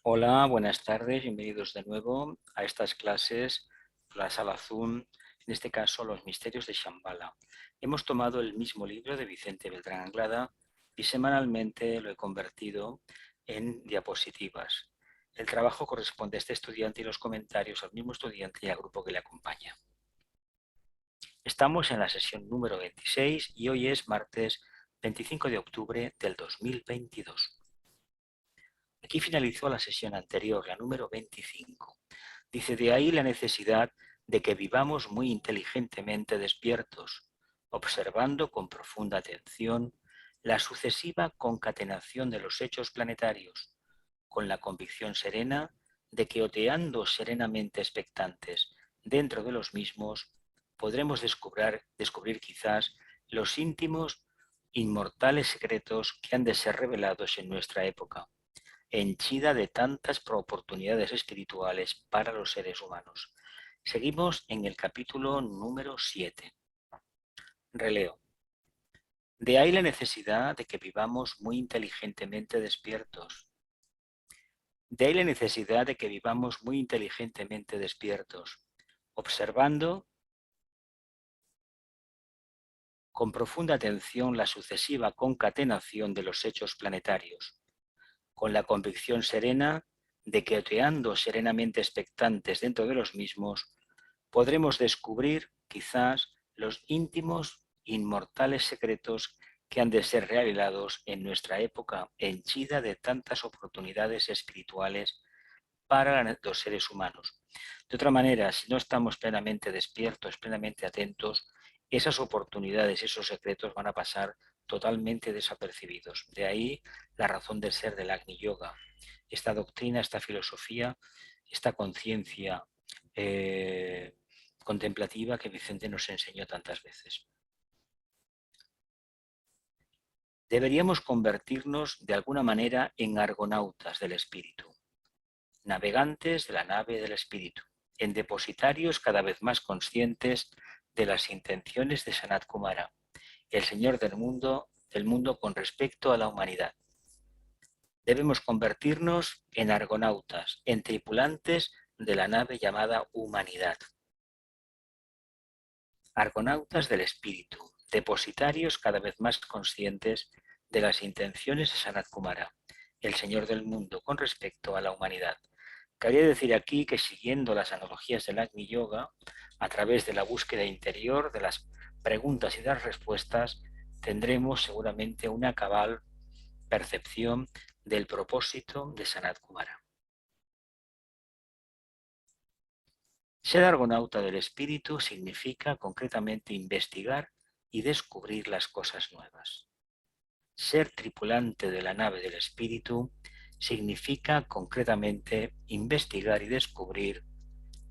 Hola, buenas tardes, bienvenidos de nuevo a estas clases, la sala Zoom, en este caso los misterios de Shambhala. Hemos tomado el mismo libro de Vicente Beltrán Anglada y semanalmente lo he convertido en diapositivas. El trabajo corresponde a este estudiante y los comentarios al mismo estudiante y al grupo que le acompaña. Estamos en la sesión número 26 y hoy es martes 25 de octubre del 2022. Aquí finalizó la sesión anterior, la número 25. Dice, de ahí la necesidad de que vivamos muy inteligentemente despiertos, observando con profunda atención la sucesiva concatenación de los hechos planetarios, con la convicción serena de que oteando serenamente expectantes dentro de los mismos, podremos descubrir quizás los íntimos, inmortales secretos que han de ser revelados en nuestra época henchida de tantas oportunidades espirituales para los seres humanos. Seguimos en el capítulo número 7. Releo. De ahí la necesidad de que vivamos muy inteligentemente despiertos. De ahí la necesidad de que vivamos muy inteligentemente despiertos, observando con profunda atención la sucesiva concatenación de los hechos planetarios, con la convicción serena de que oteando serenamente expectantes dentro de los mismos, podremos descubrir quizás los íntimos, inmortales secretos que han de ser revelados en nuestra época henchida de tantas oportunidades espirituales para los seres humanos. De otra manera, si no estamos plenamente despiertos, plenamente atentos, esas oportunidades, esos secretos van a pasar totalmente desapercibidos. De ahí la razón de ser del Agni Yoga. Esta doctrina, esta filosofía, esta conciencia contemplativa que Vicente nos enseñó tantas veces. Deberíamos convertirnos de alguna manera en argonautas del espíritu, navegantes de la nave del espíritu, en depositarios cada vez más conscientes de las intenciones de Sanat Kumara, el Señor del mundo con respecto a la humanidad. Debemos convertirnos en argonautas, en tripulantes de la nave llamada humanidad. Argonautas del espíritu, depositarios cada vez más conscientes de las intenciones de Sanat Kumara, el Señor del mundo con respecto a la humanidad. Cabría decir aquí que siguiendo las analogías del Agni Yoga, a través de la búsqueda interior, de las preguntas y las respuestas, tendremos seguramente una cabal percepción del propósito de Sanat Kumara. Ser argonauta del espíritu significa concretamente investigar y descubrir las cosas nuevas. Ser tripulante de la nave del espíritu significa concretamente investigar y descubrir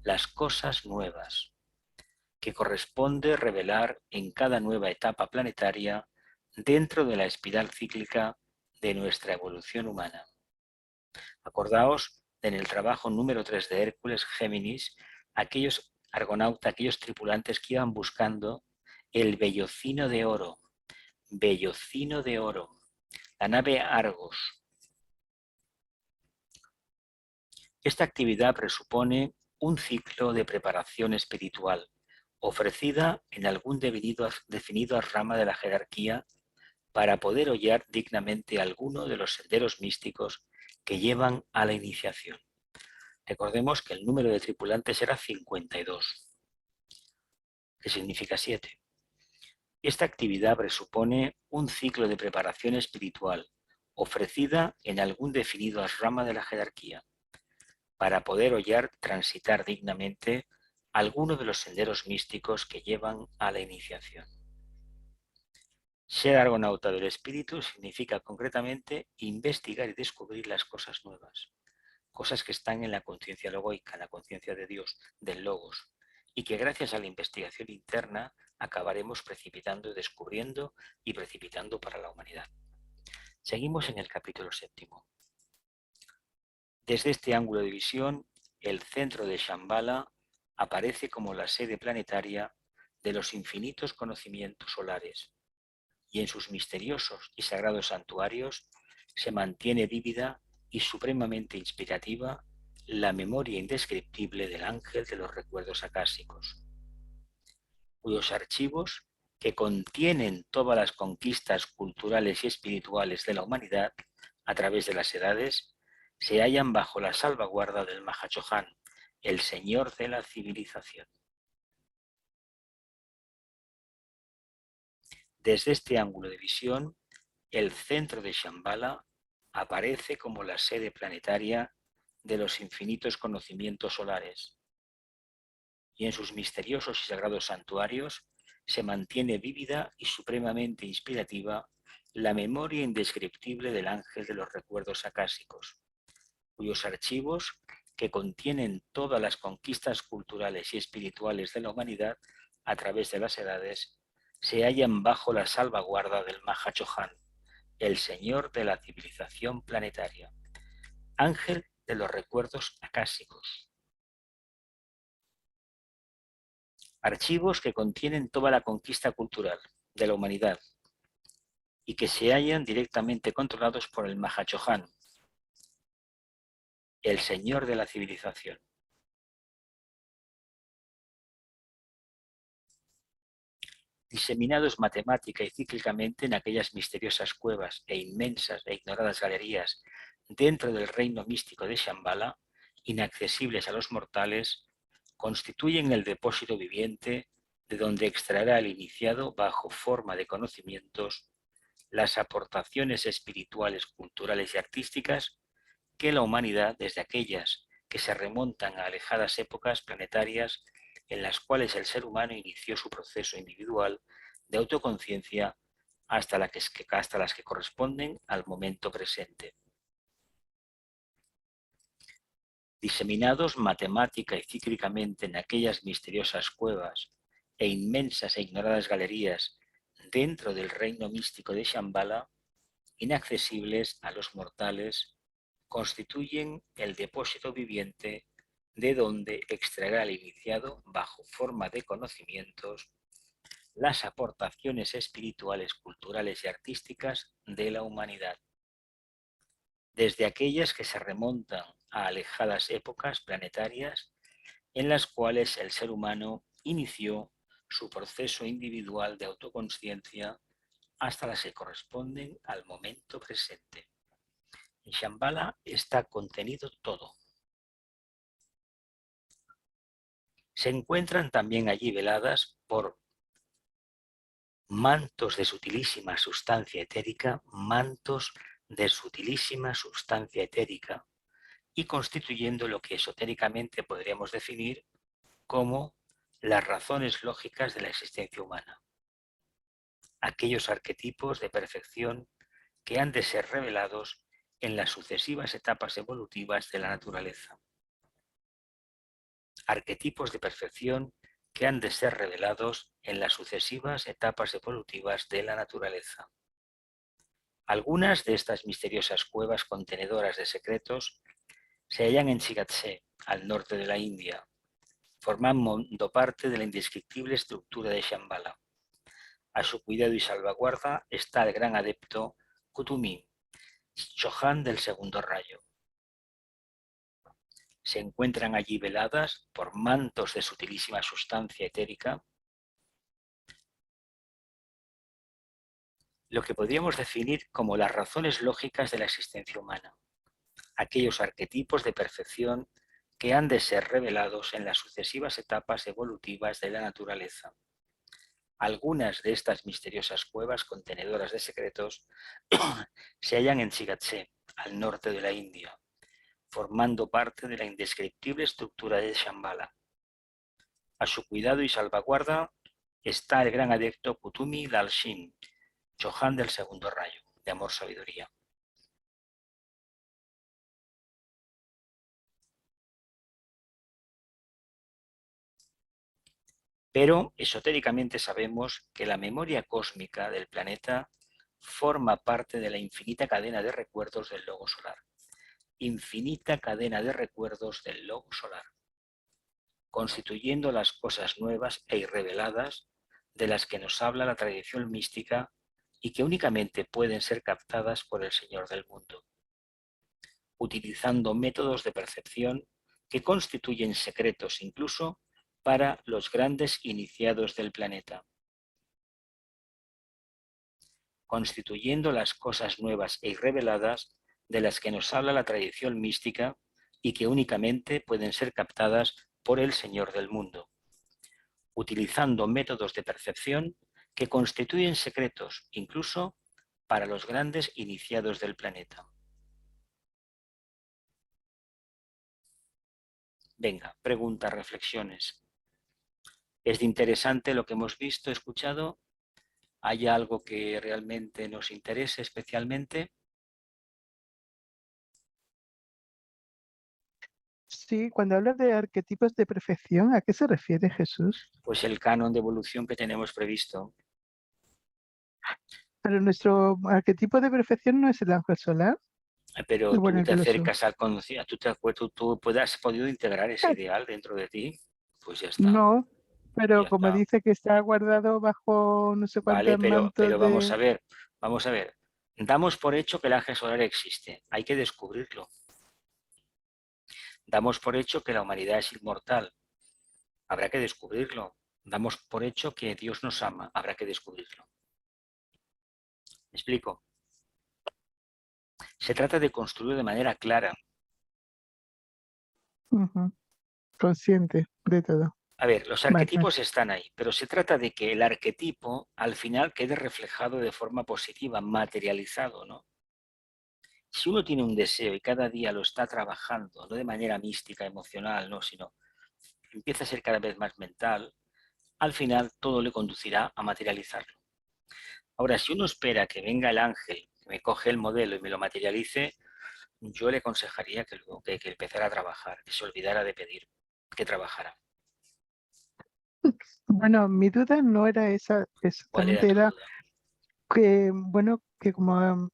las cosas nuevas que corresponde revelar en cada nueva etapa planetaria dentro de la espiral cíclica de nuestra evolución humana. Acordaos en el trabajo número 3 de Hércules Géminis, aquellos argonautas, aquellos tripulantes que iban buscando el vellocino de oro, la nave Argos. Esta actividad presupone un ciclo de preparación espiritual ofrecida en algún definido rama de la jerarquía para poder hollar dignamente alguno de los senderos místicos que llevan a la iniciación. Recordemos que el número de tripulantes era 52, que significa 7. Esta actividad presupone un ciclo de preparación espiritual ofrecida en algún definido rama de la jerarquía para poder hollar transitar dignamente alguno de los senderos místicos que llevan a la iniciación. Ser argonauta del espíritu significa concretamente investigar y descubrir las cosas nuevas, cosas que están en la conciencia logoica, en la conciencia de Dios, del Logos, y que gracias a la investigación interna acabaremos precipitando y descubriendo y precipitando para la humanidad. Seguimos en el capítulo 7. Desde este ángulo de visión, el centro de Shambhala aparece como la sede planetaria de los infinitos conocimientos solares, y en sus misteriosos y sagrados santuarios se mantiene vívida y supremamente inspirativa la memoria indescriptible del ángel de los recuerdos acásicos, cuyos archivos, que contienen todas las conquistas culturales y espirituales de la humanidad a través de las edades, se hallan bajo la salvaguarda del Mahachohan, el señor de la civilización. Desde este ángulo de visión, el centro de Shambhala aparece como la sede planetaria de los infinitos conocimientos solares, y en sus misteriosos y sagrados santuarios se mantiene vívida y supremamente inspirativa la memoria indescriptible del ángel de los recuerdos acásicos, cuyos archivos, que contienen todas las conquistas culturales y espirituales de la humanidad a través de las edades, se hallan bajo la salvaguarda del Mahachohan, el señor de la civilización planetaria, ángel de los recuerdos acásicos. Archivos que contienen toda la conquista cultural de la humanidad y que se hallan directamente controlados por el Mahachohan, el señor de la civilización. Diseminados matemática y cíclicamente en aquellas misteriosas cuevas e inmensas e ignoradas galerías dentro del reino místico de Shambhala, inaccesibles a los mortales, constituyen el depósito viviente de donde extraerá el iniciado, bajo forma de conocimientos, las aportaciones espirituales, culturales y artísticas que la humanidad, desde aquellas que se remontan a alejadas épocas planetarias en las cuales el ser humano inició su proceso individual de autoconciencia, hasta las que corresponden al momento presente. Diseminados matemática y cíclicamente en aquellas misteriosas cuevas e inmensas e ignoradas galerías dentro del reino místico de Shambhala, inaccesibles a los mortales, constituyen el depósito viviente de donde extraerá el iniciado, bajo forma de conocimientos, las aportaciones espirituales, culturales y artísticas de la humanidad, desde aquellas que se remontan a alejadas épocas planetarias en las cuales el ser humano inició su proceso individual de autoconsciencia, hasta las que corresponden al momento presente. En Shambhala está contenido todo. Se encuentran también allí veladas por mantos de sutilísima sustancia etérica, mantos de sutilísima sustancia etérica, y constituyendo lo que esotéricamente podríamos definir como las razones lógicas de la existencia humana, aquellos arquetipos de perfección que han de ser revelados en las sucesivas etapas evolutivas de la naturaleza. Arquetipos de perfección que han de ser revelados en las sucesivas etapas evolutivas de la naturaleza. Algunas de estas misteriosas cuevas contenedoras de secretos se hallan en Chigatse, al norte de la India, formando parte de la indescriptible estructura de Shambhala. A su cuidado y salvaguarda está el gran adepto Kutumi, Chohan del segundo rayo. Se encuentran allí veladas por mantos de sutilísima sustancia etérica lo que podríamos definir como las razones lógicas de la existencia humana, aquellos arquetipos de perfección que han de ser revelados en las sucesivas etapas evolutivas de la naturaleza. Algunas de estas misteriosas cuevas contenedoras de secretos se hallan en Chigatse, al norte de la India, formando parte de la indescriptible estructura de Shambhala. A su cuidado y salvaguarda está el gran adepto Kutumi Dalshin, Chohan del segundo rayo, de amor-sabiduría. Pero esotéricamente sabemos que la memoria cósmica del planeta forma parte de la infinita cadena de recuerdos del logo solar. Infinita cadena de recuerdos del logo solar, constituyendo las cosas nuevas e irreveladas de las que nos habla la tradición mística y que únicamente pueden ser captadas por el Señor del mundo. utilizando métodos de percepción que constituyen secretos incluso para los grandes iniciados del planeta, constituyendo las cosas nuevas e irreveladas de las que nos habla la tradición mística y que únicamente pueden ser captadas por el Señor del mundo, utilizando métodos de percepción que constituyen secretos incluso para los grandes iniciados del planeta. Venga, preguntas, reflexiones. ¿Es interesante lo que hemos visto, escuchado? ¿Hay algo que realmente nos interese especialmente? Sí, cuando hablas de arquetipos de perfección, ¿a qué se refiere Jesús? Pues el canon de evolución que tenemos previsto. Pero nuestro arquetipo de perfección no es el ángel solar. Pero Bueno, tú el te que lo sube. acercas al conocimiento, tú has podido integrar ese ideal dentro de ti, pues No, pero ya como está. dice que está guardado bajo no sé Vale, cuántos mantos pero de... vamos a ver. Damos por hecho que el ángel solar existe, hay que descubrirlo. Damos por hecho que la humanidad es inmortal, habrá que descubrirlo. Damos por hecho que Dios nos ama, habrá que descubrirlo. ¿Me explico? Se trata de construir de manera clara. Ujú, consciente de todo. A ver, los Vale, vale. arquetipos están ahí, pero se trata de que el arquetipo al final quede reflejado de forma positiva, materializado, ¿no? Si uno tiene un deseo y cada día lo está trabajando, no de manera mística, emocional, no, sino empieza a ser cada vez más mental, al final todo le conducirá a materializarlo. Ahora, si uno espera que venga el ángel, que me coge el modelo y me lo materialice, yo le aconsejaría que empezara a trabajar, que se olvidara de pedir, que trabajara. Bueno, mi duda no era esa ¿Cuál era exactamente, tu era duda? que, bueno, que como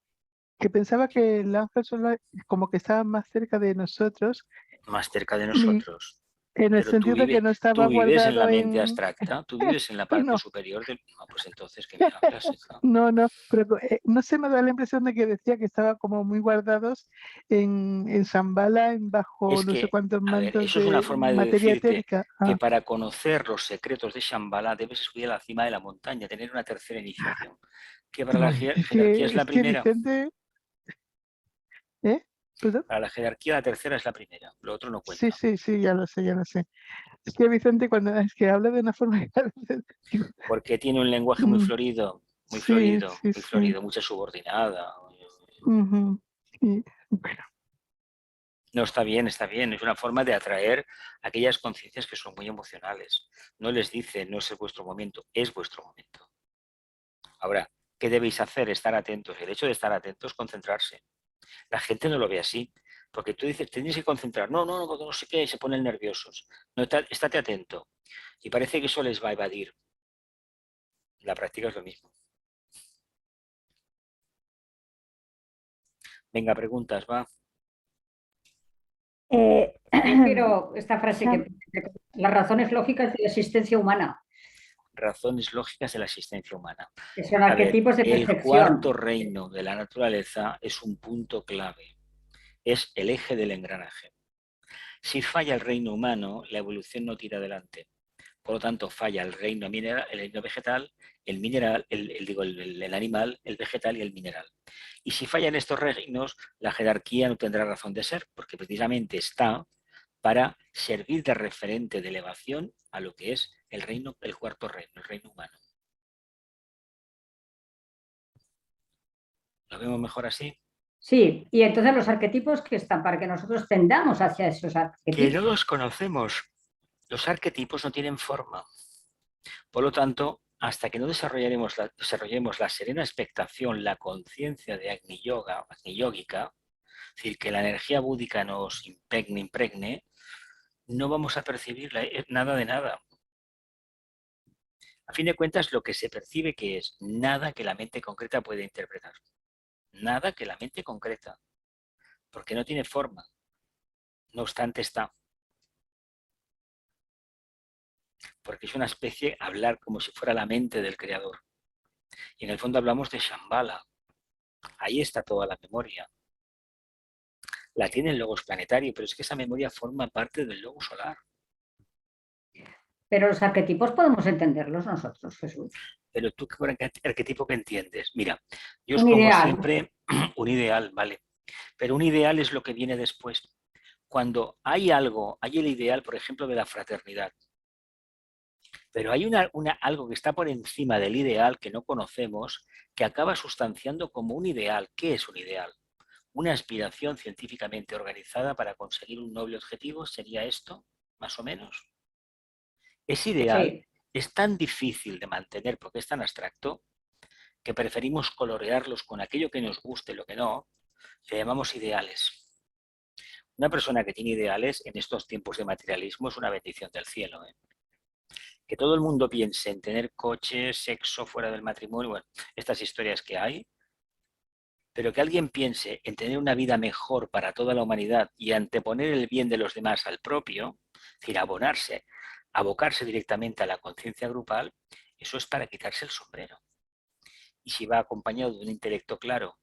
que pensaba que el ángel solar como que estaba más cerca de nosotros Más cerca de y nosotros. en el Pero sentido de que no estaba tú vives en la guardado mente en... abstracta, tú vives en la parte No, superior del... No, pues entonces, ¿qué me hablas, hija? no, pero no sé, me da la impresión de que decía que estaba como muy guardados en Shambhala, en bajo Es no sé que, cuántos a ver, mantos eso es una de forma de materia decirte etérica. que Ah, para conocer los secretos de Shambhala debes subir a la cima de la montaña, tener una tercera iniciación, que para la bueno, jerarquía es la es que primera. Vicente, ¿eh? ¿Perdón? Para la jerarquía la tercera es la primera, lo otro no Sí, cuenta. sí, sí, ya lo sé, ya lo sé. Es que Vicente cuando es que habla de una forma que a veces digo, Porque tiene un lenguaje mm, muy sí, florido, sí, muy sí. florido, mucha subordinada. Ujú, y bueno, No, está bien, es una forma de atraer aquellas conciencias que son muy emocionales. No les dice, no es vuestro momento, es vuestro momento. Ahora, ¿qué debéis hacer? Estar atentos. El hecho de estar atentos, concentrarse. La gente no lo ve así, porque tú dices, tenéis que concentrar. No, no, no, porque no sé qué, y se ponen nerviosos. No, estate atento. Y parece que eso les va a evadir. La práctica es lo mismo. Venga, preguntas, va. Pero esta frase que las razones lógicas de la existencia humana, Razones lógicas de la existencia humana. que son A ver, arquetipos de el cuarto perfección. reino de la naturaleza es un punto clave. Es el eje del engranaje. Si falla el reino humano, la evolución no tira adelante. Por lo tanto, falla el reino mineral, el reino vegetal, el mineral, el animal, el vegetal y el mineral. Y si fallan estos reinos, la jerarquía no tendrá razón de ser, porque precisamente está para servir de referente de elevación a lo que es el reino, el cuarto reino, el reino humano. ¿Lo vemos mejor así? Sí, y entonces los arquetipos que están para que nosotros tendamos hacia esos Que no arquetipos. los conocemos. Los arquetipos no tienen forma. Por lo tanto, hasta que no desarrollemos la serena expectación, la conciencia de Agni Yoga, Agni Yógica, es decir, que la energía búdica nos impregne, no vamos a percibir nada de nada. A fin de cuentas, lo que se percibe que es nada que la mente concreta puede interpretar. Nada que la mente concreta, porque no tiene forma. No obstante está, porque es una especie hablar como si fuera la mente del creador. Y en el fondo hablamos de Shambhala. Ahí está toda la memoria. La tiene el logos planetario, pero es que esa memoria forma parte del logos solar. Pero los arquetipos podemos entenderlos nosotros, Jesús. Pero tú, ¿qué arquetipo que entiendes? Mira, yo os Un pongo ideal. siempre un ideal, ¿vale? Pero un ideal es lo que viene después. Cuando hay algo, hay el ideal, por ejemplo, de la fraternidad. Pero hay algo que está por encima del ideal que no conocemos, que acaba sustanciando como un ideal. ¿Qué es un ideal? Una aspiración científicamente organizada para conseguir un noble objetivo, ¿sería esto, más o menos? Ese ideal Sí. es tan difícil de mantener porque es tan abstracto que preferimos colorearlos con aquello que nos guste, lo que no, le llamamos ideales. Una persona que tiene ideales en estos tiempos de materialismo es una bendición del cielo, ¿eh? Que todo el mundo piense en tener coches, sexo fuera del matrimonio, bueno, estas historias que hay, pero que alguien piense en tener una vida mejor para toda la humanidad y anteponer el bien de los demás al propio, es decir, abocarse directamente a la conciencia grupal, eso es para quitarse el sombrero. Y si va acompañado de un intelecto claro,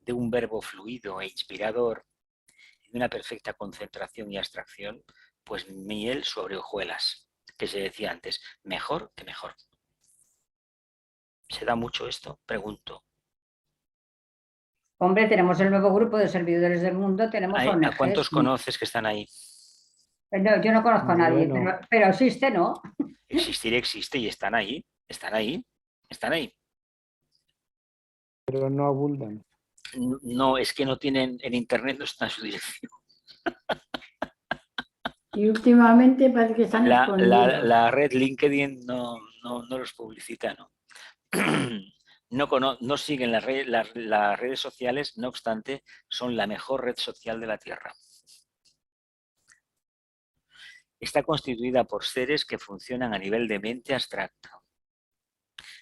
de un verbo fluido e inspirador, y de una perfecta concentración y abstracción, pues miel sobre hojuelas, que se decía antes, mejor que mejor. ¿Se da mucho esto? Pregunto. Hombre, tenemos el nuevo grupo de servidores del mundo, tenemos ¿A cuántos ONGs. conoces que están ahí? No, yo no conozco a nadie, Bueno, pero existe, ¿no? Existir existe y están ahí, están ahí, están ahí. pero no abundan. No, es que no tienen, en internet no está en su dirección. Y últimamente parece que están escondidos. La red LinkedIn no los publicita, ¿no? No siguen las redes sociales, no obstante, son la mejor red social de la Tierra. Está constituida por seres que funcionan a nivel de mente abstracta.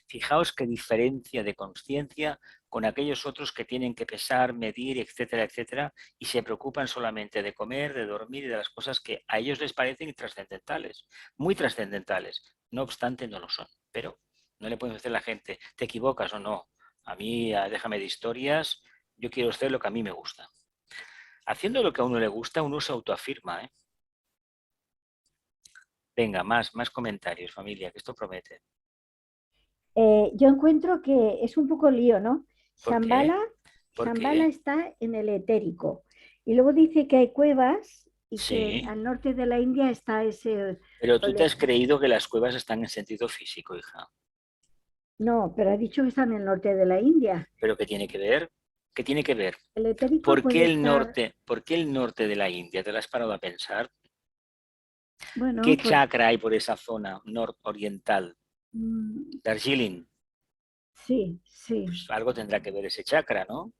Fijaos qué diferencia de conciencia con aquellos otros que tienen que pesar, medir, etcétera, etcétera, y se preocupan solamente de comer, de dormir y de las cosas que a ellos les parecen trascendentales, muy trascendentales. No obstante, no lo son. Pero no le pueden decir a la gente, ¿te equivocas o no? A mí, déjame de historias, yo quiero hacer lo que a mí me gusta. Haciendo lo que a uno le gusta, uno se autoafirma, ¿eh? Venga, más comentarios, familia, que esto promete. Yo encuentro que es un poco lío, ¿no? ¿Por qué? ¿Por Shambhala qué? está en el etérico. Y luego dice que hay cuevas y que Sí, al norte de la India está ese pero tú te has oleaje. creído que las cuevas están en sentido físico, hija. No, pero ha dicho que está en el norte de la India. ¿Pero qué tiene que ver? ¿Qué tiene que ver? El etérico puede estar, ¿Por qué el norte de la India? ¿Te lo has parado a pensar? bueno, ¿Qué pues chakra hay por esa zona nororiental? mm, Darjeeling. sí, sí. Pues algo tendrá que ver ese chakra, ¿no?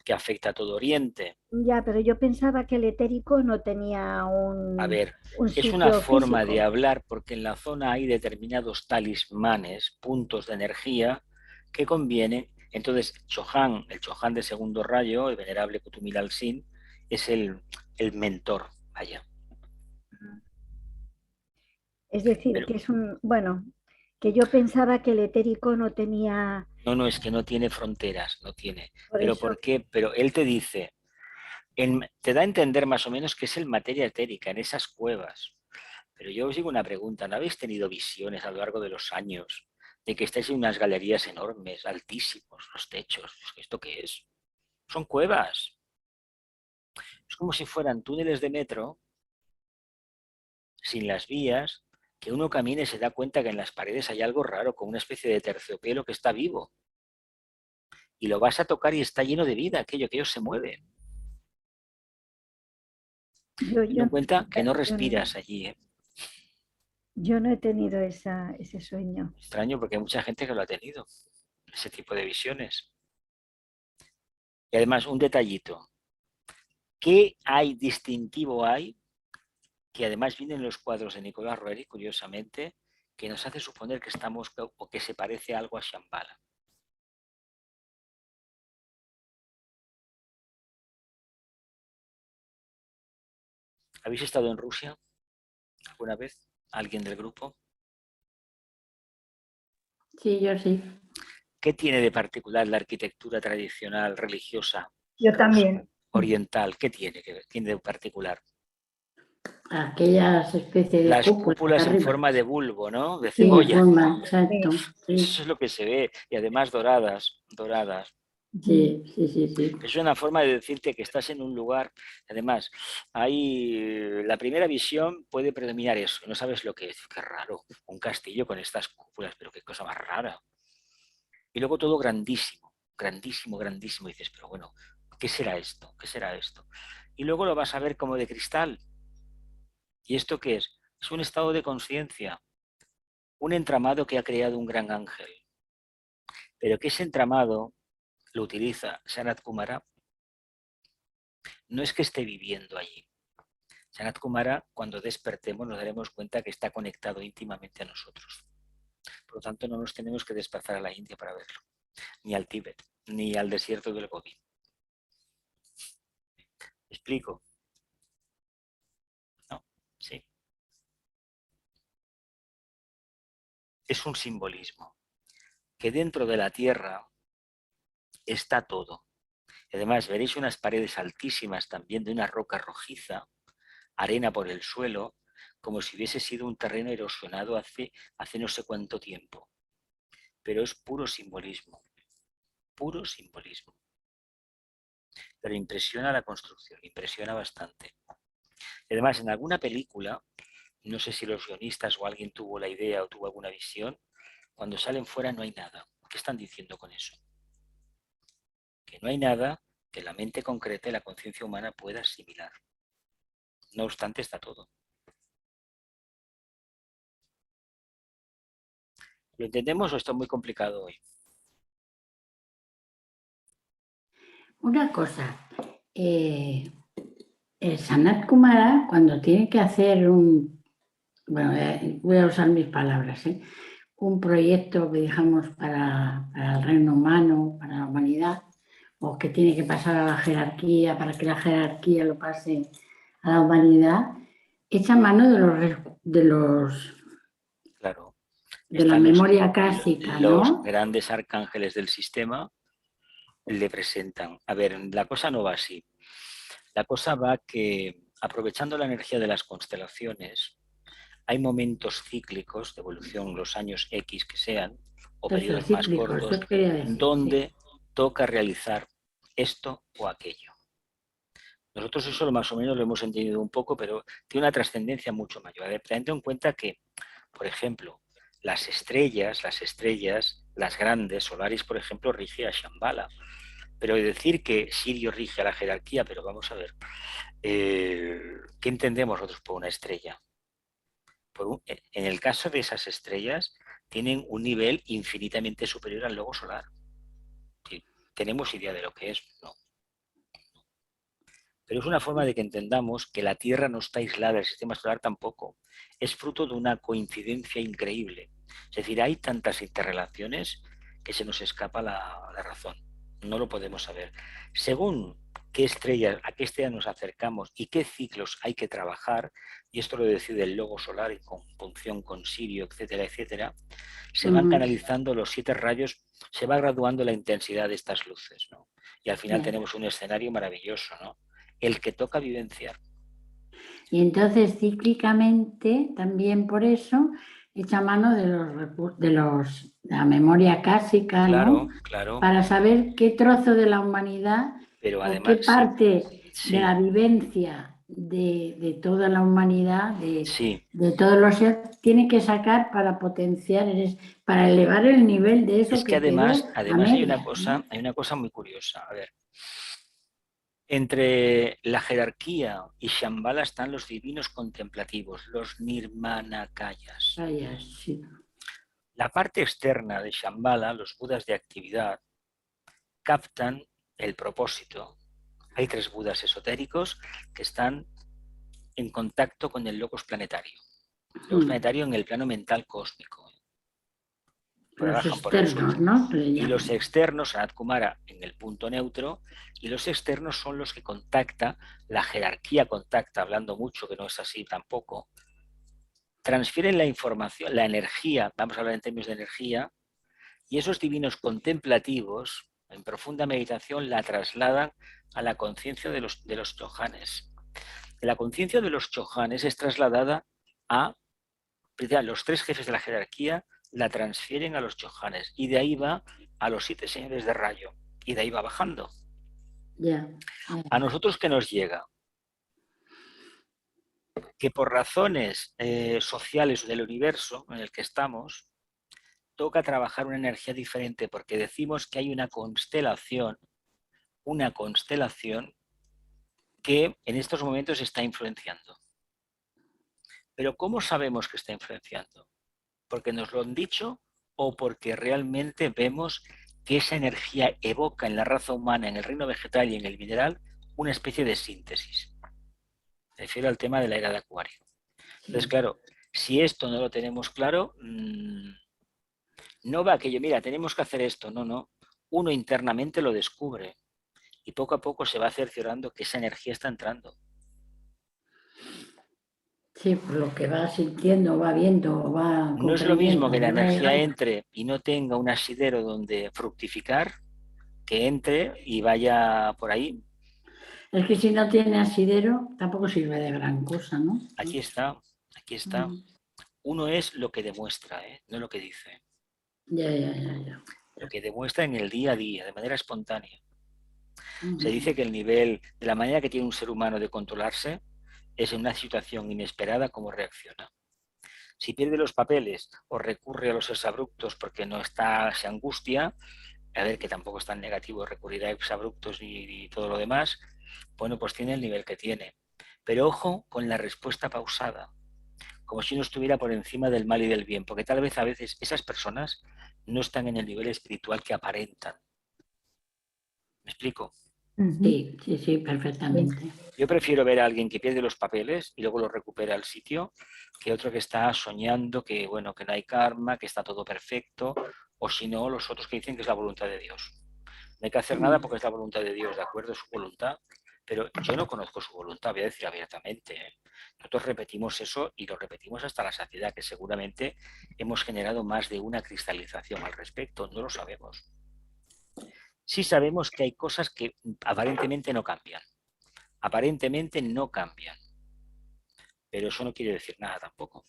Que afecta a todo Oriente. Ya, pero yo pensaba que el etérico no tenía A ver, un es una sitio forma de físico. hablar porque en la zona hay determinados talismanes, puntos de energía que convienen. Entonces, el Chohan de segundo rayo, el venerable Kutumilal Sin, es el mentor, vaya. Es decir, Pero que bueno, que yo pensaba que el etérico no tenía, no, es que no tiene fronteras, no tiene. por Pero eso, ¿por qué? Pero él te dice, te da a entender más o menos que es el materia etérica en esas cuevas. Pero yo os digo una pregunta, ¿no habéis tenido visiones a lo largo de los años de que estáis en unas galerías enormes, altísimos, los techos? ¿Esto qué es? Son cuevas. Es como si fueran túneles de metro sin las vías, que uno camina y se da cuenta que en las paredes hay algo raro, como una especie de terciopelo que está vivo. Y lo vas a tocar y está lleno de vida, aquello se mueve. yo, Ten en yo, cuenta que no yo, respiras allí, ¿eh? yo no he tenido ese sueño. Extraño porque hay mucha gente que lo ha tenido, ese tipo de visiones. Y además, un detallito. ¿Qué hay distintivo hay? Que además vienen los cuadros de Nicolás Roeri, curiosamente, que nos hace suponer que estamos o que se parece algo a Shambhala. ¿Habéis estado en Rusia alguna vez? ¿Alguien del grupo? Sí, yo sí. ¿Qué tiene de particular la arquitectura tradicional religiosa Yo rusa? también. oriental, ¿qué tiene de particular? Aquellas especies de Las cúpulas cúpulas en arriba. forma de bulbo, ¿no? De Sí, en cebolla. forma, exacto. Sí, Eso es lo que se ve. Y además doradas. sí, sí, sí, sí. Es una forma de decirte que estás en un lugar. Además, ahí la primera visión puede predominar eso. No sabes lo que es. Qué raro. Un castillo con estas cúpulas, pero qué cosa más rara. Y luego todo grandísimo, grandísimo, grandísimo. Y dices, pero bueno, ¿qué será esto? ¿Qué será esto? Y luego lo vas a ver como de cristal. ¿Y esto qué es? Es un estado de conciencia, un entramado que ha creado un gran ángel. Pero que ese entramado lo utiliza Sanat Kumara, no es que esté viviendo allí. Sanat Kumara, cuando despertemos, nos daremos cuenta que está conectado íntimamente a nosotros. Por lo tanto, no nos tenemos que desplazar a la India para verlo, ni al Tíbet, ni al desierto del Gobi. ¿Me explico? No, sí. Es un simbolismo, que dentro de la tierra está todo. Además, veréis unas paredes altísimas también de una roca rojiza, arena por el suelo, como si hubiese sido un terreno erosionado hace no sé cuánto tiempo. Pero es puro simbolismo, puro simbolismo. Pero impresiona la construcción, impresiona bastante. Además, en alguna película, no sé si los guionistas o alguien tuvo la idea o tuvo alguna visión, cuando salen fuera no hay nada. ¿Qué están diciendo con eso? Que no hay nada que la mente concreta y la conciencia humana pueda asimilar. No obstante, está todo. ¿Lo entendemos o está muy complicado hoy? Una cosa, el Sanat Kumara, cuando tiene que hacer bueno, voy a usar mis palabras, un proyecto que digamos para el reino humano, para la humanidad, o que tiene que pasar a la jerarquía, para que la jerarquía lo pase a la humanidad, echa mano Claro. de la Están memoria clásica, los ¿no? grandes arcángeles del sistema, le presentan. A ver, la cosa no va así. La cosa va que, aprovechando la energía de las constelaciones, hay momentos cíclicos de evolución, los años X que sean, o Entonces, periodos más cíclico, cortos, eso quería decir, sí. donde toca realizar esto o aquello. Nosotros eso más o menos lo hemos entendido un poco, pero tiene una trascendencia mucho mayor. Teniendo en cuenta que, por ejemplo, las estrellas, las grandes, Solaris, por ejemplo, rige a Shambhala. Pero decir que Sirio rige a la jerarquía, pero vamos a ver, ¿qué entendemos nosotros por una estrella? En el caso de esas estrellas, tienen un nivel infinitamente superior al logo solar. ¿Tenemos idea de lo que es? No. Pero es una forma de que entendamos que la Tierra no está aislada, el sistema solar tampoco. Es fruto de una coincidencia increíble. Es decir, hay tantas interrelaciones que se nos escapa la razón. No lo podemos saber. Según qué estrellas, a qué estrellas nos acercamos y qué ciclos hay que trabajar, y esto lo decide el logo solar en conjunción con Sirio, etcétera, etcétera, se van canalizando los 7 rayos, se va graduando la intensidad de estas luces, ¿no? Y al final tenemos un escenario maravilloso, ¿no? El que toca vivenciar. Y entonces cíclicamente, también por eso, echa mano de la memoria clásica, Claro, ¿no? claro. Para saber qué trozo de la humanidad Pero o además, qué parte sí, de la vivencia de toda la humanidad, sí, de todos los seres, tiene que sacar para potenciar, para elevar el nivel de eso es que quedó además a hay una medias, cosa, ¿no? hay una cosa muy curiosa. A ver, entre la jerarquía y Shambhala están los divinos contemplativos, los nirmanakayas. Sí. La parte externa de Shambhala, los budas de actividad, captan el propósito. Hay 3 budas esotéricos que están en contacto con el logos planetario. Logos planetario en el plano mental cósmico. Los Trabajan por el externos, suelo. ¿no? Y los externos, Sanat Kumara en el punto neutro, y los externos son los que contacta, la jerarquía contacta, hablando mucho, que no es así tampoco, transfieren la información, la energía, vamos a hablar en términos de energía, y esos divinos contemplativos En profunda meditación la trasladan a la conciencia de los chohanes. La conciencia de los chohanes es trasladada a los 3 jefes de la jerarquía, la transfieren a los chohanes y de ahí va a los 7 señores de rayo y de ahí va bajando. Ya. ¿A nosotros qué nos llega? Que por razones sociales del universo en el que estamos, toca trabajar una energía diferente porque decimos que hay una constelación que en estos momentos está influenciando. Pero ¿cómo sabemos que está influenciando? ¿Porque nos lo han dicho o porque realmente vemos que esa energía evoca en la raza humana, en el reino vegetal y en el mineral, una especie de síntesis? Me refiero al tema de la era de Acuario. Entonces, claro, si esto no lo tenemos claro, no va aquello, mira, tenemos que hacer esto, no. Uno internamente lo descubre y poco a poco se va cerciorando que esa energía está entrando. Sí, por lo que va sintiendo, va viendo, va No es lo mismo que la comprendiendo, energía entre y no tenga un asidero donde fructificar, que entre y vaya por ahí. Es que si no tiene asidero, tampoco sirve de gran cosa, ¿no? Aquí está. Uno es lo que demuestra, no lo que dice. Ya. Lo que demuestra en el día a día, de manera espontánea. Se dice que el nivel, de la manera que tiene un ser humano de controlarse, es en una situación inesperada cómo reacciona. Si pierde los papeles o recurre a los exabruptos porque no está, se angustia, a ver, que tampoco es tan negativo recurrir a exabruptos y todo lo demás, bueno, pues tiene el nivel que tiene. Pero ojo con la respuesta pausada, como si uno estuviera por encima del mal y del bien, porque tal vez a veces esas personas no están en el nivel espiritual que aparentan. ¿Me explico? Sí, perfectamente. Yo prefiero ver a alguien que pierde los papeles y luego los recupera al sitio, que otro que está soñando que, bueno, que no hay karma, que está todo perfecto, o si no, los otros que dicen que es la voluntad de Dios. No hay que hacer nada porque es la voluntad de Dios, ¿de acuerdo? Es su voluntad, pero yo no conozco su voluntad, voy a decir abiertamente. Nosotros repetimos eso y lo repetimos hasta la saciedad, que seguramente hemos generado más de una cristalización al respecto, no lo sabemos. Sí sabemos que hay cosas que aparentemente no cambian. Aparentemente no cambian. Pero eso no quiere decir nada tampoco.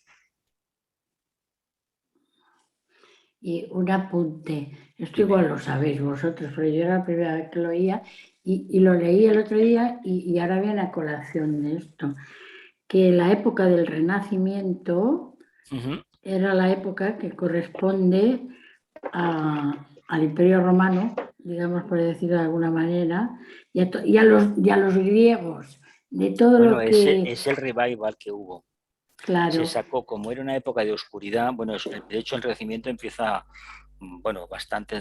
Y un apunte, esto Dime. igual lo sabéis vosotros, pero yo era la primera vez que lo oía y lo leí el otro día y ahora viene a colación de esto, que la época del Renacimiento era la época que corresponde al Imperio Romano, digamos por decirlo de alguna manera, y a los griegos, de todo Bueno, lo que... es el revival que hubo. Claro. Se sacó, como era una época de oscuridad, bueno, de hecho el Renacimiento empieza, bueno, bastante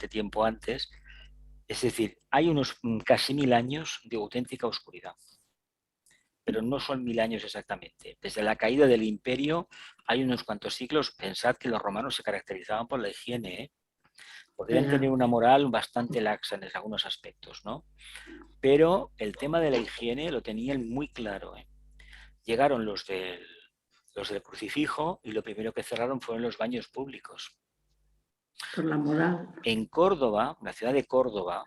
tiempo antes, es decir, hay unos casi 1000 años de auténtica oscuridad, pero no son 1000 años exactamente. Desde la caída del imperio hay unos cuantos siglos. Pensad que los romanos se caracterizaban por la higiene, podrían tener una moral bastante laxa en algunos aspectos, ¿no? Pero el tema de la higiene lo tenían muy claro. Llegaron los del crucifijo y lo primero que cerraron fueron los baños públicos. Por la moral. En Córdoba, la ciudad de Córdoba,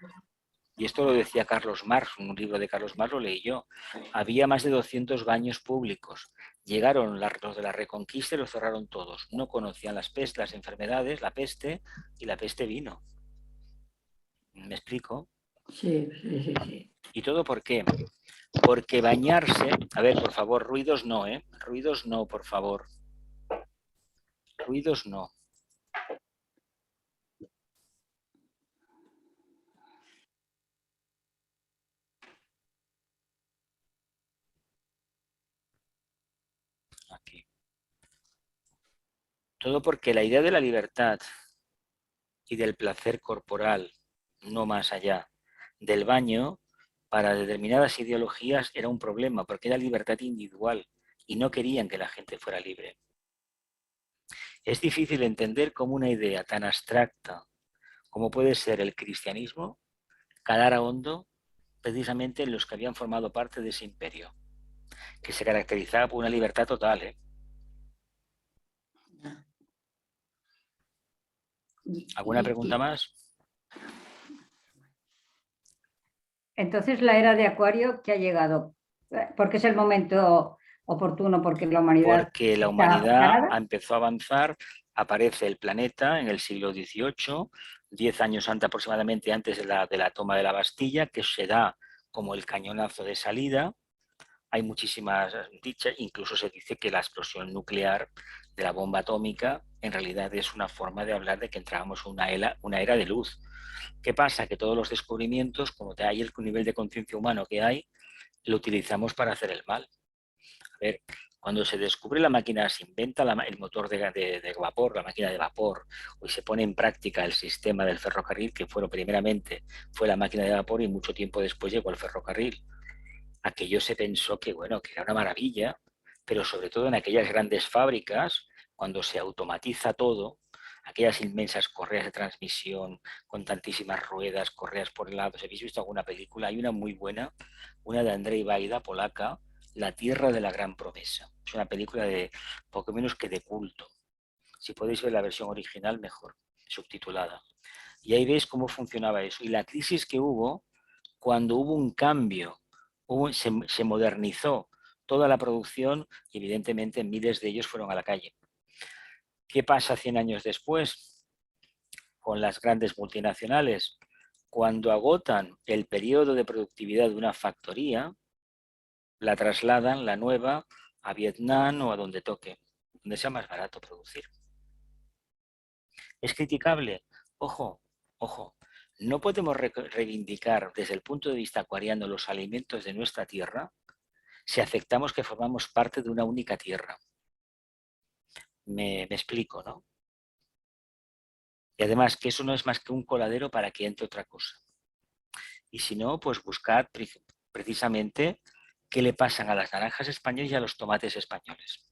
y esto lo decía Carlos Marx, un libro de Carlos Marx lo leí yo, había más de 200 baños públicos. Llegaron los de la Reconquista y los cerraron todos. No conocían las enfermedades, la peste, y la peste vino. ¿Me explico? Sí. ¿Y todo por qué? Porque bañarse... A ver, por favor, ruidos no, ¿eh? Ruidos no, por favor. Ruidos no. Aquí. Todo porque la idea de la libertad y del placer corporal, no más allá, del baño, para determinadas ideologías era un problema, porque era libertad individual y no querían que la gente fuera libre. Es difícil entender cómo una idea tan abstracta como puede ser el cristianismo calara hondo precisamente en los que habían formado parte de ese imperio, que se caracterizaba por una libertad total. ¿Alguna pregunta más? entonces la era de Acuario que ha llegado, porque es el momento oportuno, porque la humanidad Porque la está humanidad parada. empezó a avanzar, aparece el planeta en el siglo XVIII, 10 años antes, aproximadamente antes de la toma de la Bastilla, que se da como el cañonazo de salida. Hay muchísimas dichas, incluso se dice que la explosión nuclear de la bomba atómica en realidad es una forma de hablar de que entrábamos en una era de luz. ¿Qué pasa? Que todos los descubrimientos, como hay el nivel de conciencia humano que hay, lo utilizamos para hacer el mal. A ver, cuando se descubre la máquina, se inventa el motor de vapor, la máquina de vapor, y se pone en práctica el sistema del ferrocarril, que primeramente fue la máquina de vapor y mucho tiempo después llegó el ferrocarril. Aquello se pensó que, bueno, que era una maravilla, pero sobre todo en aquellas grandes fábricas, cuando se automatiza todo, aquellas inmensas correas de transmisión con tantísimas ruedas, correas por lados. ¿Habéis visto alguna película? Hay una muy buena, una de Andrzej Wajda, polaca, La tierra de la gran promesa. Es una película de poco menos que de culto. Si podéis ver la versión original, mejor, subtitulada. Y ahí veis cómo funcionaba eso. Y la crisis que hubo, cuando hubo un cambio, se modernizó toda la producción y evidentemente miles de ellos fueron a la calle. ¿Qué pasa 100 años después con las grandes multinacionales? Cuando agotan el periodo de productividad de una factoría, la trasladan, la nueva, a Vietnam o a donde toque, donde sea más barato producir. ¿Es criticable? Ojo, ojo. No podemos reivindicar desde el punto de vista acuariano los alimentos de nuestra tierra si aceptamos que formamos parte de una única tierra. Me explico, ¿no? Y además que eso no es más que un coladero para que entre otra cosa. Y si no, pues buscar precisamente qué le pasan a las naranjas españolas y a los tomates españoles.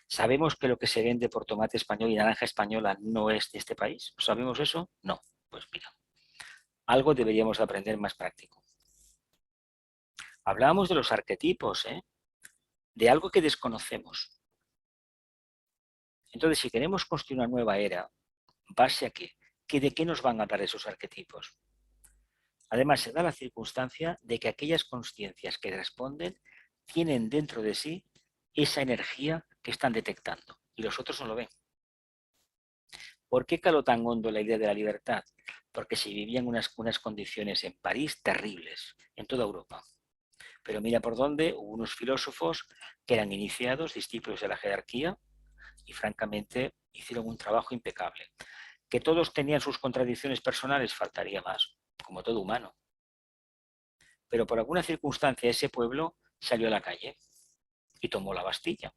¿Sabemos que lo que se vende por tomate español y naranja española no es de este país? ¿Sabemos eso? No. Pues mira, algo deberíamos aprender más práctico. Hablábamos de los arquetipos, de algo que desconocemos. Entonces, si queremos construir una nueva era, ¿base a qué? ¿De qué nos van a hablar esos arquetipos? Además, se da la circunstancia de que aquellas conciencias que responden tienen dentro de sí esa energía que están detectando y los otros no lo ven. ¿Por qué caló tan hondo la idea de la libertad? Porque se vivían unas condiciones en París terribles, en toda Europa. Pero mira por dónde hubo unos filósofos que eran iniciados, discípulos de la jerarquía, y francamente hicieron un trabajo impecable. Que todos tenían sus contradicciones personales, faltaría más, como todo humano. Pero por alguna circunstancia ese pueblo salió a la calle y tomó la Bastilla.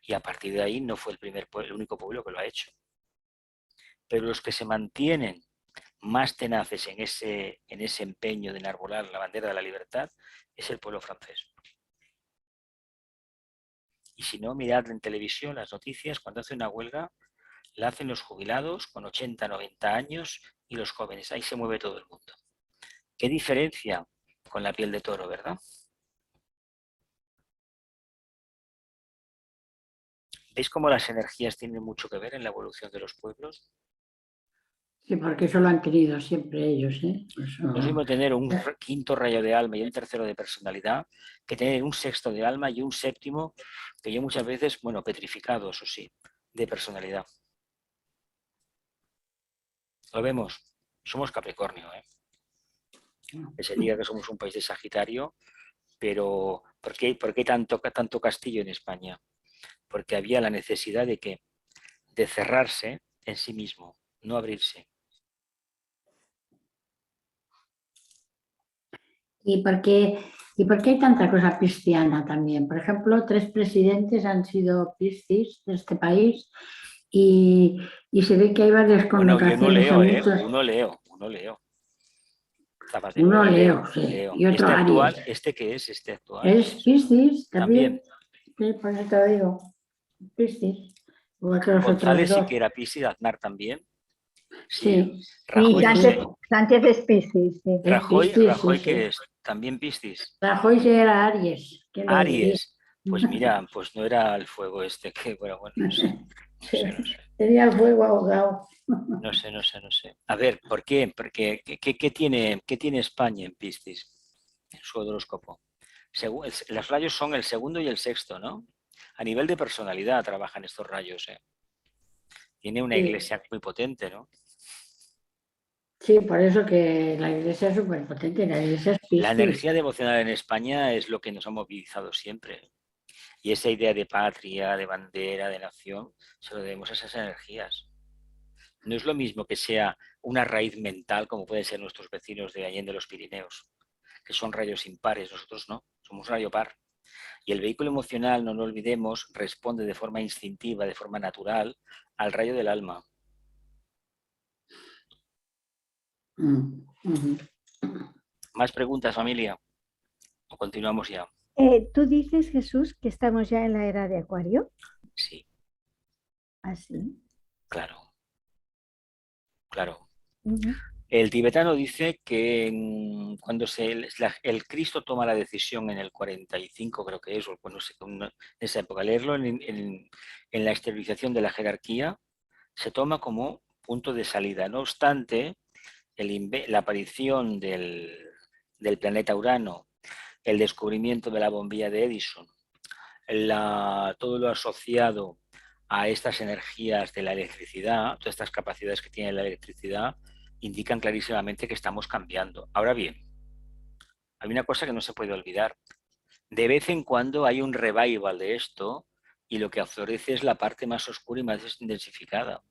Y a partir de ahí no fue el único pueblo que lo ha hecho. Pero los que se mantienen más tenaces en ese empeño de enarbolar la bandera de la libertad es el pueblo francés. Y si no, mirad en televisión las noticias, cuando hace una huelga, la hacen los jubilados con 80, 90 años y los jóvenes. Ahí se mueve todo el mundo. ¿Qué diferencia con la piel de toro, verdad? ¿Veis cómo las energías tienen mucho que ver en la evolución de los pueblos? Sí, porque eso lo han tenido siempre ellos, ¿eh? Eso... No es mismo tener un quinto rayo de alma y un tercero de personalidad que tener un sexto de alma y un séptimo, que yo muchas veces, bueno, petrificado, eso sí, de personalidad. Lo vemos, somos Capricornio, que se diga que somos un país de Sagitario, pero ¿por qué tanto castillo en España? Porque había la necesidad de que de cerrarse en sí mismo, no abrirse. ¿Y por qué hay tanta cosa pisciana también? Por ejemplo, 3 presidentes han sido Piscis de este país y se ve que hay varias Bueno, yo no connotaciones. leo, uno leo. Zapatero, Uno Leo, sí, leo. y otro ¿Este actual? Aries. ¿Este qué es? ¿Este actual? Es Piscis También. también. Sí, por eso te digo. Piscis. Igual que los otros González sí dos. que era Piscis, Aznar también. Sí. Y Rajoy, no Sánchez, sé. Sánchez es Piscis, sí. Es Piscis, Rajoy sí, ¿qué sí. es? También Piscis. Rajoy sí era Aries. ¿Quién lo diría? Aries. Pues mira, pues no era el fuego este que, bueno, no sé. Sí. Sería el fuego ahogado. No sé. A ver, ¿por qué? Porque, ¿qué tiene España en Piscis, en su horóscopo? Los rayos son el segundo y el sexto, ¿no? A nivel de personalidad trabajan estos rayos, ¿eh? Tiene una Sí. iglesia muy potente, ¿no? Sí, por eso que la iglesia es súper potente, la iglesia es La Piscis. energía devocional en España es lo que nos ha movilizado siempre. Y esa idea de patria, de bandera, de nación, se lo debemos a esas energías. No es lo mismo que sea una raíz mental, como pueden ser nuestros vecinos de Allende los Pirineos, que son rayos impares, nosotros no, somos rayo par. Y el vehículo emocional, no lo olvidemos, responde de forma instintiva, de forma natural, al rayo del alma. ¿Más preguntas, familia? ¿O continuamos ya? ¿Tú dices, Jesús, que estamos ya en la era de Acuario? Sí, Así. claro. Claro. Ujú. El tibetano dice que cuando el Cristo toma la decisión en el 45, creo que es, o no sé, en esa época, leerlo en la exteriorización de la jerarquía, se toma como punto de salida. No obstante, la aparición del planeta Urano, el descubrimiento de la bombilla de Edison, todo lo asociado a estas energías de la electricidad, todas estas capacidades que tiene la electricidad, indican clarísimamente que estamos cambiando. Ahora bien, hay una cosa que no se puede olvidar. De vez en cuando hay un revival de esto y lo que florece es la parte más oscura y más intensificada.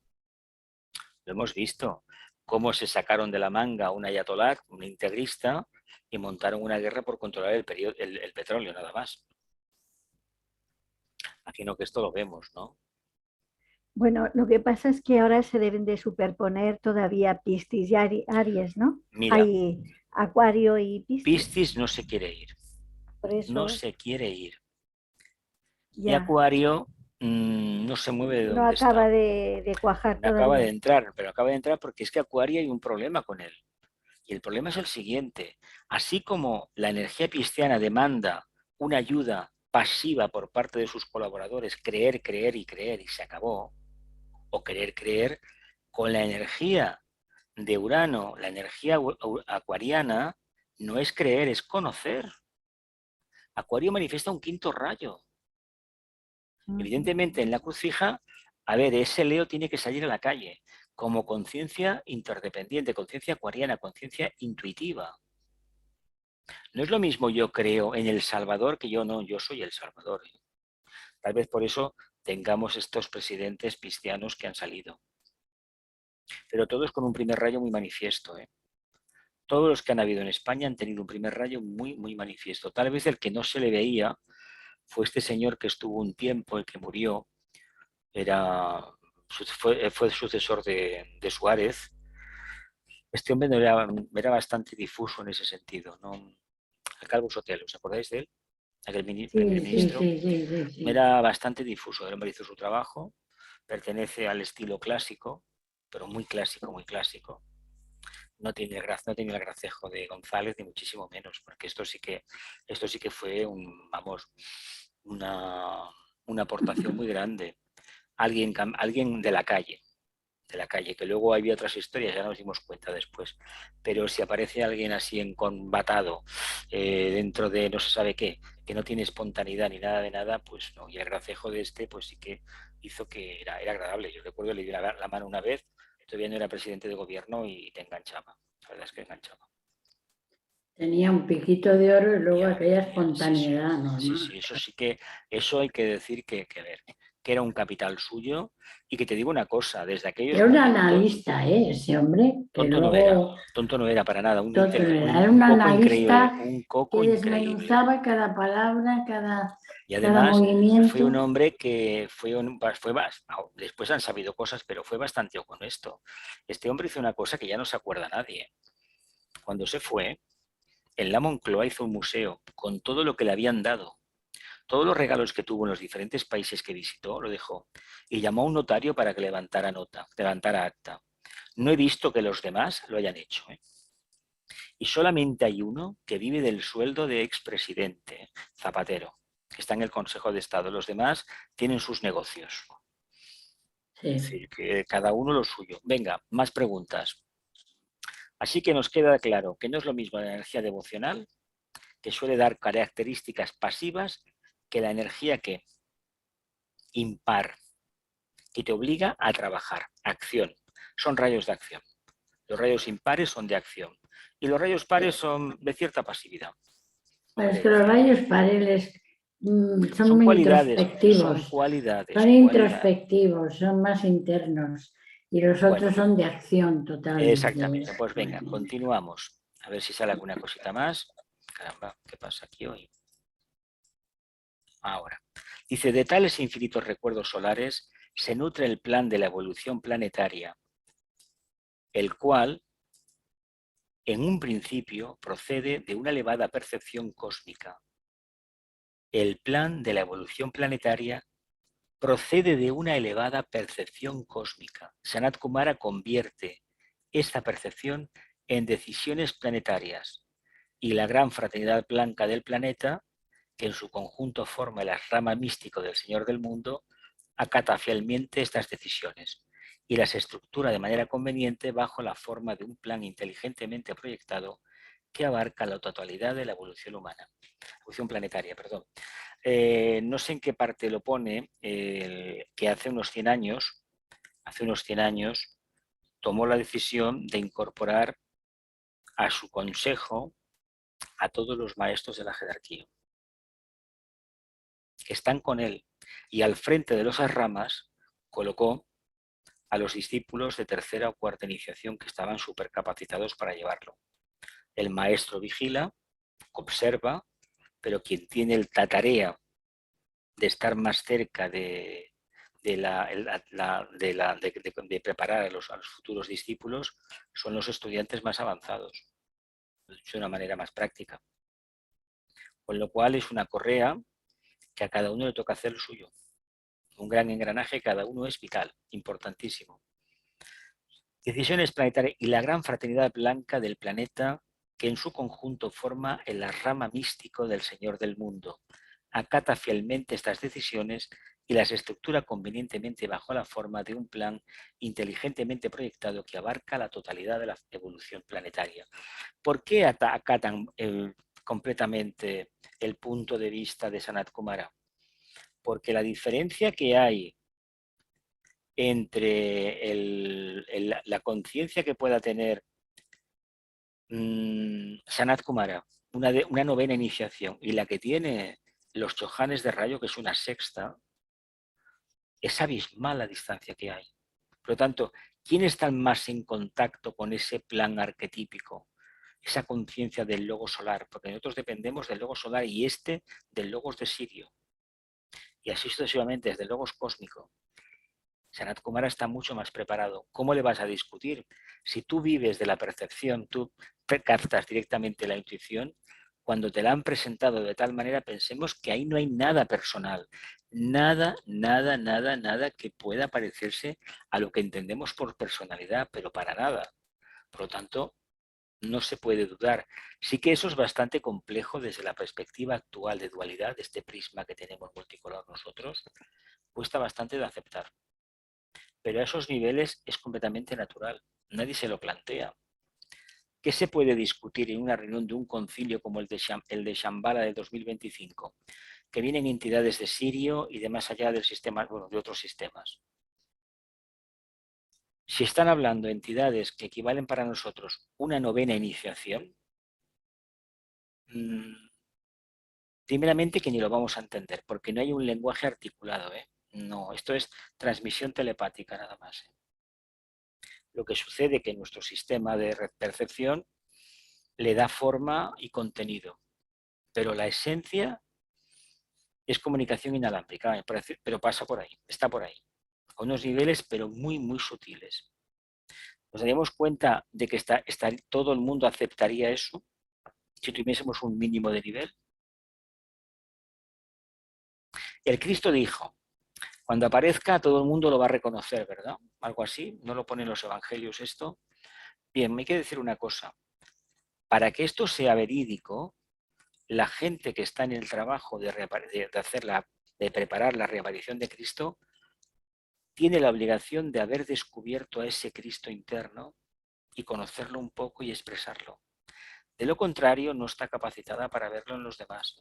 Lo hemos visto, cómo se sacaron de la manga un ayatolá, un integrista, y montaron una guerra por controlar el petróleo, nada más. Aquí no, que esto lo vemos, ¿no? Bueno, lo que pasa es que ahora se deben de superponer todavía Piscis y Aries, ¿no? Mira, Hay Acuario y Piscis. Piscis no se quiere ir. Por eso No se quiere ir. Y ya Acuario no se mueve de no donde acaba está. de cuajar No acaba de todavía. entrar, pero acaba de entrar porque es que Acuario hay un problema con él. Y el problema es el siguiente. Así como la energía pisciana demanda una ayuda pasiva por parte de sus colaboradores, creer, creer y creer y se acabó, o querer creer, con la energía de Urano, la energía acuariana, no es creer, es conocer. Acuario manifiesta un quinto rayo. Evidentemente, en la cruz fija, a ver, ese Leo tiene que salir a la calle como conciencia interdependiente, conciencia acuariana, conciencia intuitiva. No es lo mismo yo creo en El Salvador que yo no, yo soy El Salvador. Tal vez por eso tengamos estos presidentes piscianos que han salido. Pero todos con un primer rayo muy manifiesto. Todos los que han habido en España han tenido un primer rayo muy, muy manifiesto. Tal vez el que no se le veía fue este señor que estuvo un tiempo, el que murió, fue sucesor de Suárez. Este hombre era bastante difuso en ese sentido, ¿no? El Calvo Sotelo, ¿os acordáis de él? Aquel primer Sí, ministro. Sí. Era bastante difuso, el hombre hizo su trabajo, pertenece al estilo clásico, pero muy clásico, muy clásico. No tiene el gracejo de González, ni muchísimo menos, porque esto sí que fue una aportación muy grande. Alguien de la calle, que luego había otras historias, ya nos dimos cuenta después. Pero si aparece alguien así encorbatado dentro de no se sabe qué, que no tiene espontaneidad ni nada de nada, pues no. Y el gracejo de este, pues sí que hizo que era agradable. Yo recuerdo, le di la mano una vez, todavía no era presidente de gobierno y te enganchaba. La verdad es que enganchaba. Tenía un piquito de oro y luego Ya, aquella sí, espontaneidad normal. eso hay que decir que ver, que era un capital suyo y que te digo una cosa, desde aquellos Era un momentos, analista, ese hombre, que luego tonto no era para nada, tonto no era. Era un un coco increíble, analista un que coco increíble. desmenuzaba cada palabra, Y cada además fue un movimiento. hombre que después han sabido cosas, pero fue bastante honesto. Este hombre hizo una cosa que ya no se acuerda nadie. Cuando se fue, en la Moncloa hizo un museo con todo lo que le habían dado. Todos los regalos que tuvo en los diferentes países que visitó, lo dejó. Y llamó a un notario para que levantara acta. No he visto que los demás lo hayan hecho. Y solamente hay uno que vive del sueldo de expresidente, Zapatero, que está en el Consejo de Estado. Los demás tienen sus negocios. Es Sí. decir, que cada uno lo suyo. Venga, más preguntas. Así que nos queda claro que no es lo mismo la energía devocional, que suele dar características pasivas, que la energía que impar, que te obliga a trabajar, acción. Son rayos de acción. Los rayos impares son de acción y los rayos pares son de cierta pasividad. Pero es que los rayos pareles son muy cualidades, introspectivos. son cualidades. Son introspectivos, son más internos. Y los Bueno, otros son de acción totalmente. exactamente. Pues venga, continuamos. A ver si sale alguna cosita más. Caramba, ¿qué pasa aquí hoy? Ahora. Dice, de tales infinitos recuerdos solares se nutre el plan de la evolución planetaria, el cual, en un principio, procede de una elevada percepción cósmica. El plan de la evolución planetaria procede de una elevada percepción cósmica. Sanat Kumara convierte esta percepción en decisiones planetarias y la gran fraternidad blanca del planeta, que en su conjunto forma el rama místico del Señor del Mundo, acata fielmente estas decisiones y las estructura de manera conveniente bajo la forma de un plan inteligentemente proyectado que abarca la totalidad de la evolución humana, evolución planetaria, perdón. No sé en qué parte lo pone, que hace unos 100 años, tomó la decisión de incorporar a su consejo a todos los maestros de la jerarquía, que están con él, y al frente de esas ramas colocó a los discípulos de tercera o cuarta iniciación que estaban supercapacitados para llevarlo. El maestro vigila, observa, pero quien tiene la tarea de estar más cerca de preparar a los futuros discípulos son los estudiantes más avanzados, de una manera más práctica. Con lo cual es una correa que a cada uno le toca hacer lo suyo. Un gran engranaje, cada uno es vital, importantísimo. Decisiones planetarias y la gran fraternidad blanca del planeta que en su conjunto forma el rama místico del Señor del Mundo. Acata fielmente estas decisiones y las estructura convenientemente bajo la forma de un plan inteligentemente proyectado que abarca la totalidad de la evolución planetaria. ¿Por qué acatan completamente el punto de vista de Sanat Kumara? Porque la diferencia que hay entre la conciencia que pueda tener Sanat Kumara, una novena iniciación, y la que tiene los chojanes de rayo, que es una sexta, es abismal la distancia que hay. Por lo tanto, ¿quién está más en contacto con ese plan arquetípico? Esa conciencia del logo solar, porque nosotros dependemos del logo solar y del logos de Sirio. Y así sucesivamente, desde el logos cósmico. Sanat Kumara está mucho más preparado. ¿Cómo le vas a discutir? Si tú vives de la percepción, tú captas directamente la intuición, cuando te la han presentado de tal manera, pensemos que ahí no hay nada personal. Nada que pueda parecerse a lo que entendemos por personalidad, pero para nada. Por lo tanto, no se puede dudar. Sí que eso es bastante complejo desde la perspectiva actual de dualidad, de este prisma que tenemos multicolor nosotros, cuesta bastante de aceptar. Pero a esos niveles es completamente natural. Nadie se lo plantea. ¿Qué se puede discutir en una reunión de un concilio como el de Shambhala de 2025? Que vienen entidades de Sirio y de más allá del sistema, bueno, de otros sistemas. Si están hablando entidades que equivalen para nosotros una novena iniciación, primeramente que ni lo vamos a entender, porque no hay un lenguaje articulado. No, esto es transmisión telepática nada más. Lo que sucede es que nuestro sistema de percepción le da forma y contenido, pero la esencia es comunicación inalámbrica, pero pasa por ahí, está por ahí, a unos niveles pero muy sutiles. Nos daríamos cuenta de que todo el mundo aceptaría eso si tuviésemos un mínimo de nivel. El Cristo dijo, cuando aparezca todo el mundo lo va a reconocer, ¿verdad? Algo así, no lo ponen los evangelios esto. Bien, me hay que decir una cosa. Para que esto sea verídico, la gente que está en el trabajo de preparar la reaparición de Cristo tiene la obligación de haber descubierto a ese Cristo interno y conocerlo un poco y expresarlo. De lo contrario, no está capacitada para verlo en los demás.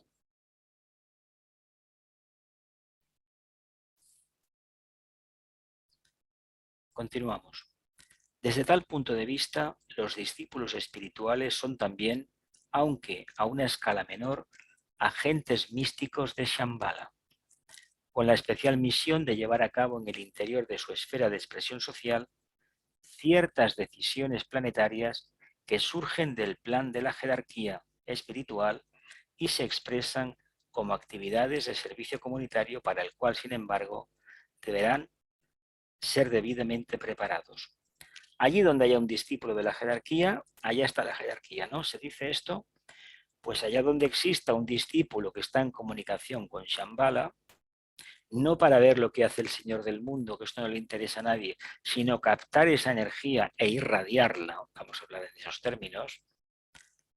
Continuamos. Desde tal punto de vista, los discípulos espirituales son también, aunque a una escala menor, agentes místicos de Shambhala, con la especial misión de llevar a cabo en el interior de su esfera de expresión social ciertas decisiones planetarias que surgen del plan de la jerarquía espiritual y se expresan como actividades de servicio comunitario para el cual, sin embargo, deberán ser debidamente preparados. Allí donde haya un discípulo de la jerarquía, allá está la jerarquía, ¿no? ¿Se dice esto? Pues allá donde exista un discípulo que está en comunicación con Shambhala, no para ver lo que hace el Señor del mundo, que esto no le interesa a nadie, sino captar esa energía e irradiarla, vamos a hablar en esos términos,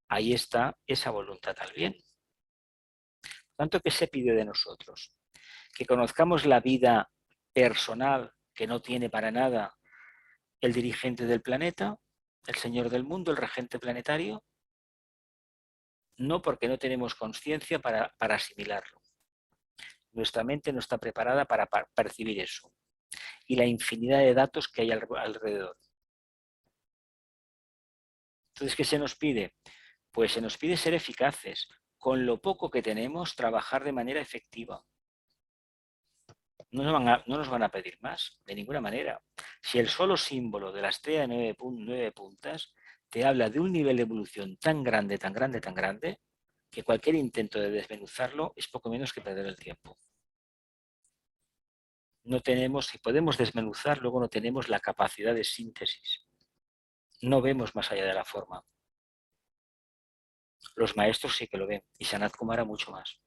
ahí está esa voluntad al bien. Por tanto, ¿qué se pide de nosotros? Que conozcamos la vida personal que no tiene para nada el dirigente del planeta, el Señor del mundo, el regente planetario, no, porque no tenemos conciencia para asimilarlo. Nuestra mente no está preparada para percibir eso. Y la infinidad de datos que hay alrededor. Entonces, ¿qué se nos pide? Pues se nos pide ser eficaces. Con lo poco que tenemos, trabajar de manera efectiva. No nos van a pedir más, de ninguna manera. Si el solo símbolo de la estrella de 9 puntas te habla de un nivel de evolución tan grande, tan grande, tan grande, que cualquier intento de desmenuzarlo es poco menos que perder el tiempo. No tenemos, si podemos desmenuzar, luego no tenemos la capacidad de síntesis. No vemos más allá de la forma. Los maestros sí que lo ven, y Sanat Kumara mucho más.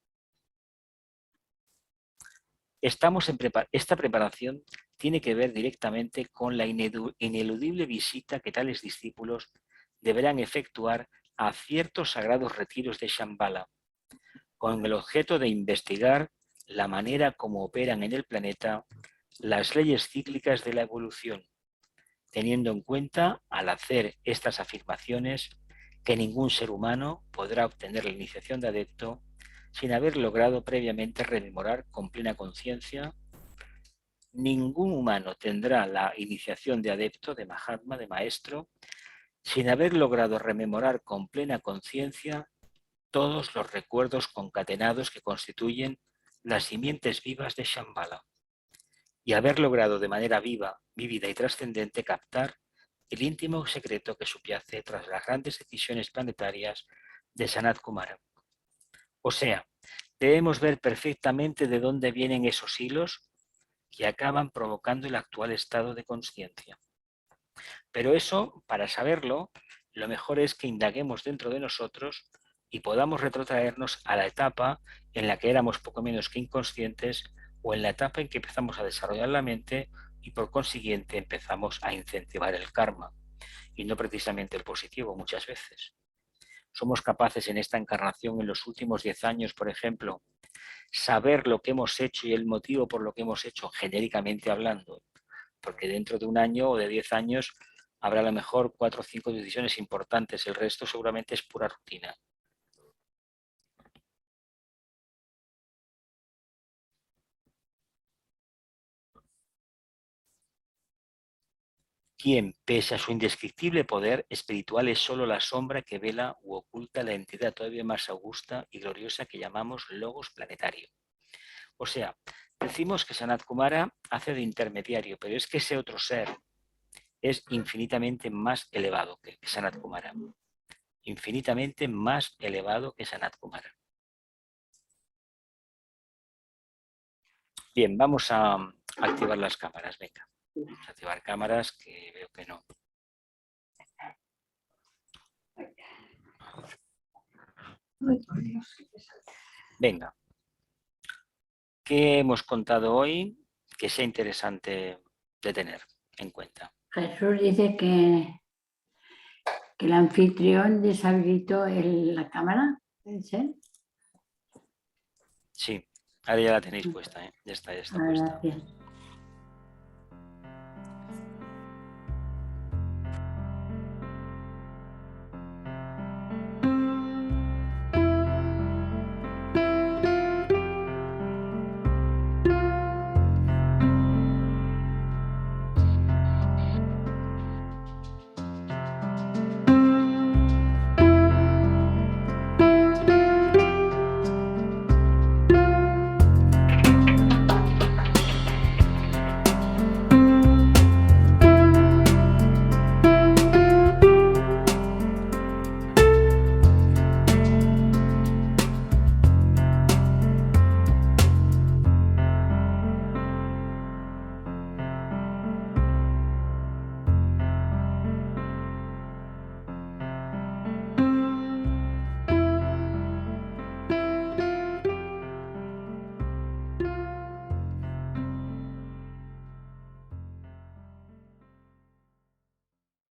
Esta preparación tiene que ver directamente con la ineludible visita que tales discípulos deberán efectuar a ciertos sagrados retiros de Shambhala, con el objeto de investigar la manera como operan en el planeta las leyes cíclicas de la evolución, teniendo en cuenta, al hacer estas afirmaciones, que ningún ser humano podrá obtener la iniciación de adepto sin haber logrado previamente rememorar con plena conciencia. Ningún humano tendrá la iniciación de adepto, de Mahatma, de maestro, sin haber logrado rememorar con plena conciencia todos los recuerdos concatenados que constituyen las simientes vivas de Shambhala, y haber logrado de manera viva, vívida y trascendente captar el íntimo secreto que subyace tras las grandes decisiones planetarias de Sanat Kumara. O sea, debemos ver perfectamente de dónde vienen esos hilos que acaban provocando el actual estado de consciencia. Pero eso, para saberlo, lo mejor es que indaguemos dentro de nosotros y podamos retrotraernos a la etapa en la que éramos poco menos que inconscientes o en la etapa en que empezamos a desarrollar la mente y por consiguiente empezamos a incentivar el karma y no precisamente el positivo muchas veces. Somos capaces en esta encarnación, en los últimos 10 años, por ejemplo, saber lo que hemos hecho y el motivo por lo que hemos hecho, genéricamente hablando, porque dentro de un año o de 10 años habrá a lo mejor 4 o 5 decisiones importantes, el resto seguramente es pura rutina. Quien, pese a su indescriptible poder espiritual, es solo la sombra que vela u oculta la entidad todavía más augusta y gloriosa que llamamos Logos planetario. O sea, decimos que Sanat Kumara hace de intermediario, pero es que ese otro ser es infinitamente más elevado que Sanat Kumara. Infinitamente más elevado que Sanat Kumara. Bien, vamos a activar las cámaras, venga. Vamos a activar cámaras que veo que no. Venga. ¿Qué hemos contado hoy que sea interesante de tener en cuenta? Jesús dice que el anfitrión deshabilitó la cámara. ¿Puede ser? Sí, ahora ya la tenéis puesta, ¿eh? Ya está puesta. Gracias.